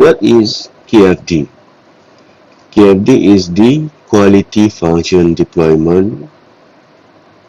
What is QFD? QFD is the Quality Function Deployment,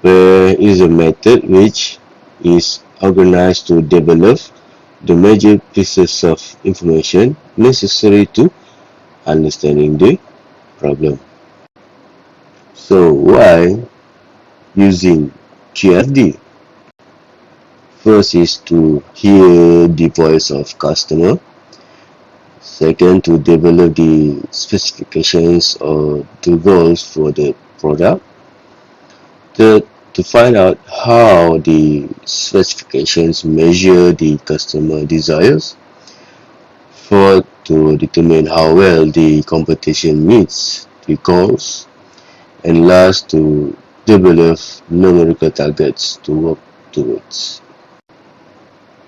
where is a method which is organized to develop the major pieces of information necessary to understanding the problem. So why using QFD? First is to hear the voice of customer. Second, to develop the specifications or the goals for the product. Third, to find out how the specifications measure the customer desires. Fourth, to determine how well the competition meets the goals. And last, to develop numerical targets to work towards.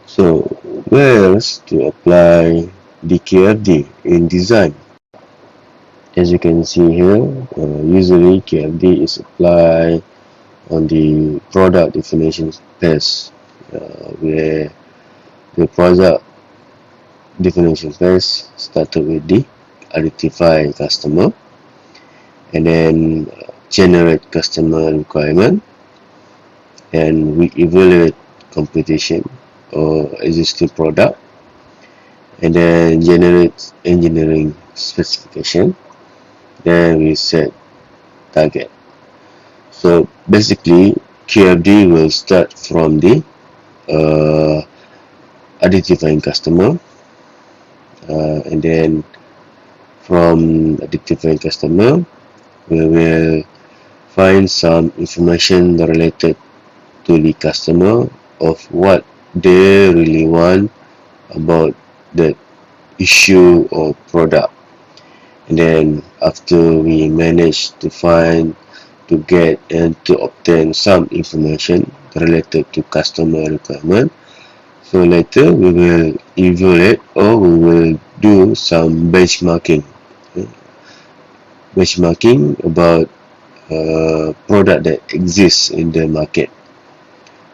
So, where else to apply the QFD in design? As you can see here, usually QFD is applied on the product definition phase, where the product definition phase started with the identify customer, and then generate customer requirement, and we evaluate competition or existing product, and then generate engineering specification, then we set target. So basically QFD will start from the identifying customer, and then from identifying customer we will find some information related to the customer of what they really want about that issue or product. And then after we manage to find, to get and to obtain some information related to customer requirement, so later we will evaluate or we will do some benchmarking about product that exists in the market.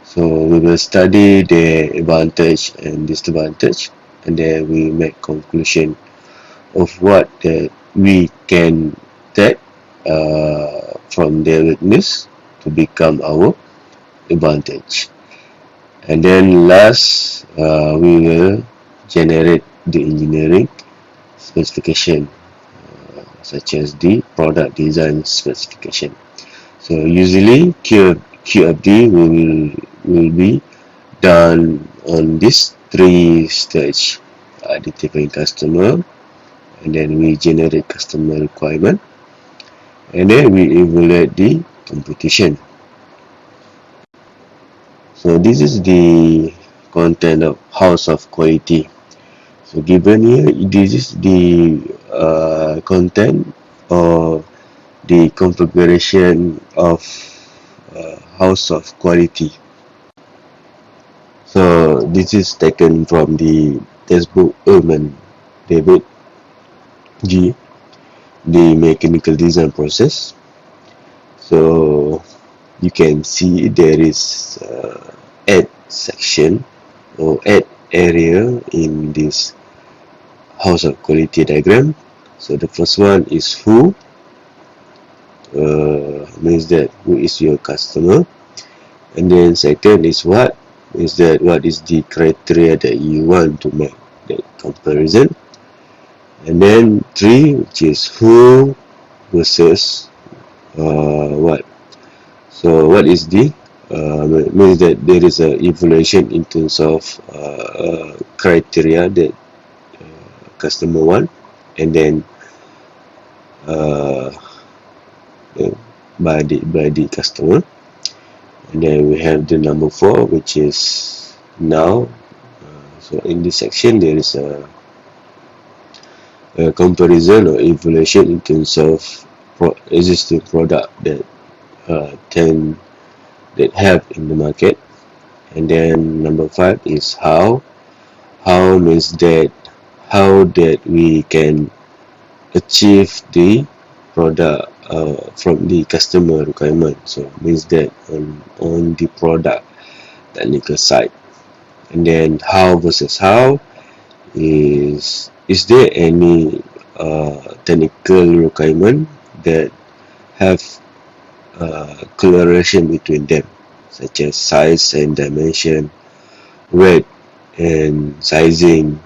So we will study the advantage and disadvantage, and then we make conclusion of what that we can take from their weakness to become our advantage. And then last, we will generate the engineering specification, such as the product design specification. So usually QFD will be done on this three stage: identifying customer, and then we generate customer requirement, and then we evaluate the competition. So this is the content of house of quality. So given here, this is the content or the configuration of house of quality. So this is taken from the textbook Urban David G, the mechanical design process. So you can see there is add section or add area in this house of quality diagram. So the first one is who, means that who is your customer, and then second is what, means that what is the criteria that you want to make that comparison, and then 3, which is who versus what. So what is the means that there is a evaluation in terms of criteria that customer want, and then by the customer. And then we have the number 4, which is now. So in this section there is a comparison or evaluation in terms of existing product that that have in the market. And then number 5 is how means that how that we can achieve the product from the customer requirement. So means that on the product technical side. And then how versus how is is there any technical requirement that have correlation between them, such as size and dimension, weight and sizing,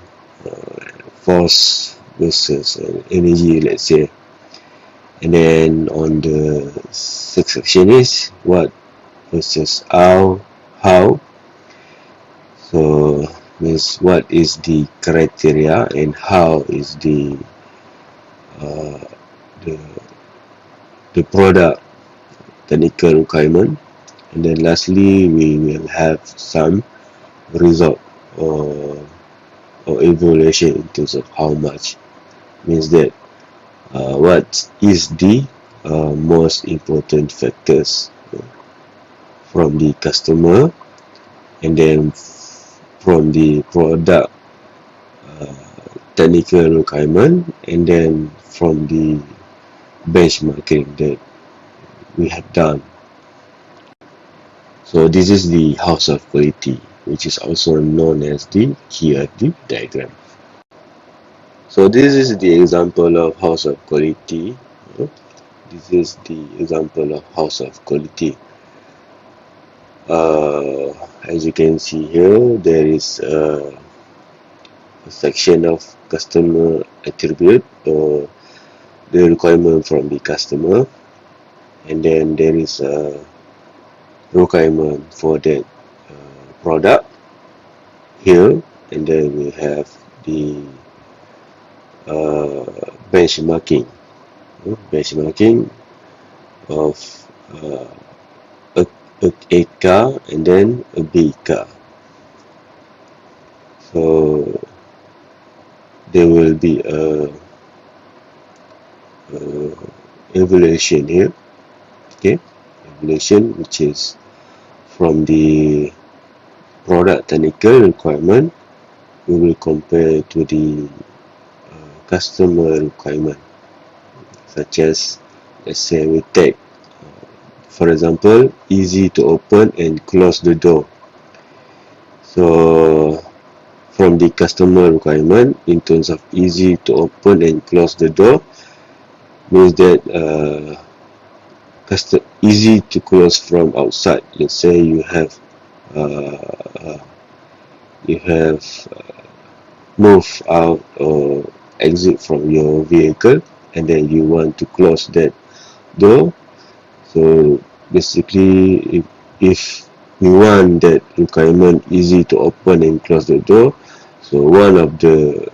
force versus energy, let's say. And then on the sixth section is what versus how. So means what is the criteria and how is uh, the the product technical requirement. And then lastly, we will have some result or evaluation in terms of how much. Means that what is the most important factors from the customer, and then from the product uh, technical requirement, and then from the benchmarking that we have done. So this is the house of quality, which is also known as the QFD diagram. So this is the example of house of quality. This is the example of house of quality. As you can see here, there is a section of customer attribute or the requirement from the customer, and then there is a requirement for that product here, and then we have the benchmarking of uh, a car and then a B car. So there will be a evaluation here, okay, evaluation which is from the product technical requirement. We will compare to the customer requirement, such as, let's say we take for example, easy to open and close the door. So from the customer requirement in terms of easy to open and close the door means that easy to close from outside. Let's say you have uh, you have moved out or exit from your vehicle, and then you want to close that door. So basically, if we want that requirement easy to open and close the door, so one of the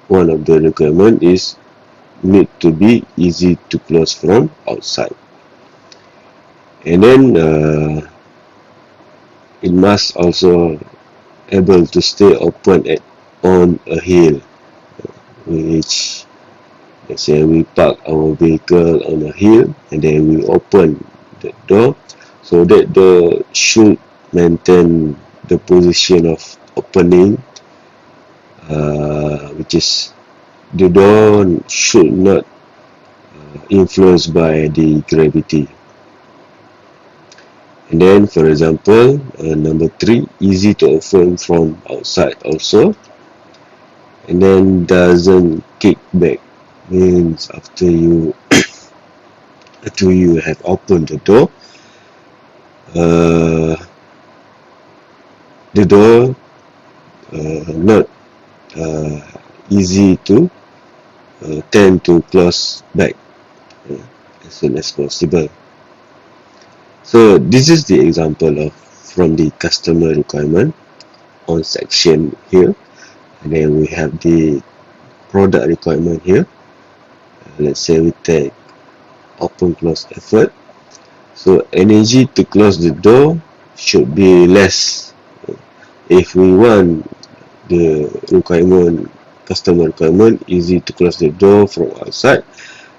requirement is need to be easy to close from outside, and then it must also able to stay open on a hill, which, let's say we park our vehicle on a hill and then we open the door, so that door should maintain the position of opening, which is the door should not influenced by the gravity. And then, for example, number 3, easy to open from outside also, and then doesn't kick back, means after you have opened the door, the door not easy to tend to close back as soon as possible. So this is the example of from the customer requirement on section here, and then we have the product requirement here. Let's say we take open close effort, so energy to close the door should be less. If we want the requirement, customer requirement, easy to close the door from outside,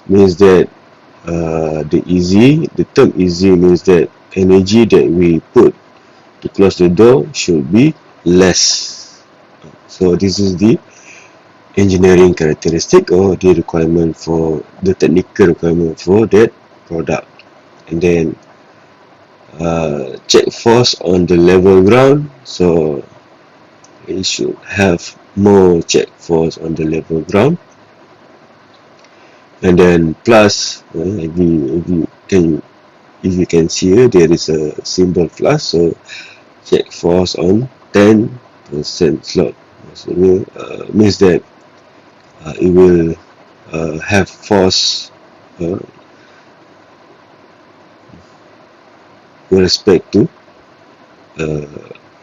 means that the term easy means that energy that we put to close the door should be less. So this is the engineering characteristic or the requirement for the technical requirement for that product. And then check force on the level ground, so it should have more check force on the level ground, and then plus if you can see here, there is a symbol plus, so check force on 10% slot. So means that it will have force with respect to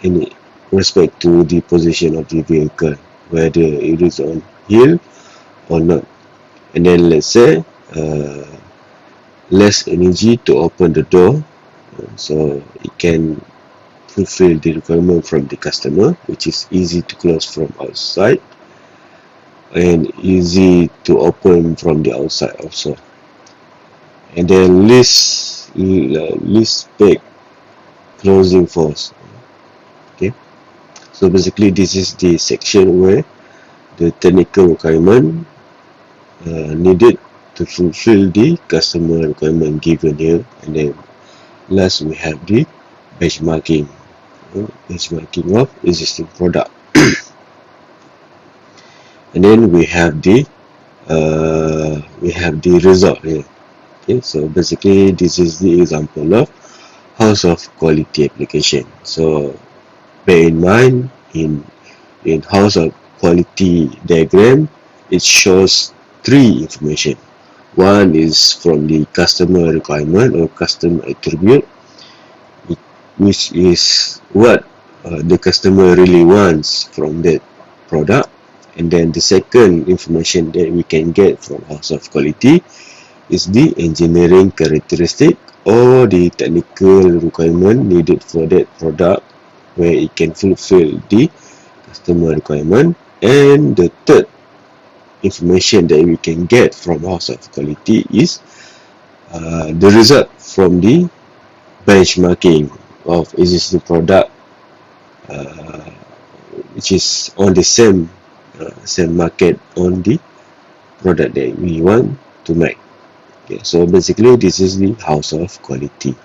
in respect to the position of the vehicle, whether it is on hill or not. And then let's say less energy to open the door, so it can fulfill the requirement from the customer, which is easy to close from outside and easy to open from the outside also. And then least spec closing force. Okay, so basically this is the section where the technical requirement needed to fulfill the customer requirement given here. And then last we have the benchmarking of existing product. And then we have the result here. Okay, so basically this is the example of house of quality application. So bear in mind, in house of quality diagram, it shows three information. One is from the customer requirement or customer attribute, which is what the customer really wants from that product. And then the second information that we can get from house of quality is the engineering characteristic or the technical requirement needed for that product, where it can fulfill the customer requirement. And the third information that we can get from house of quality is the result from the benchmarking of existing product, which is on the same market on the product that we want to make. Okay, so basically this is the house of quality.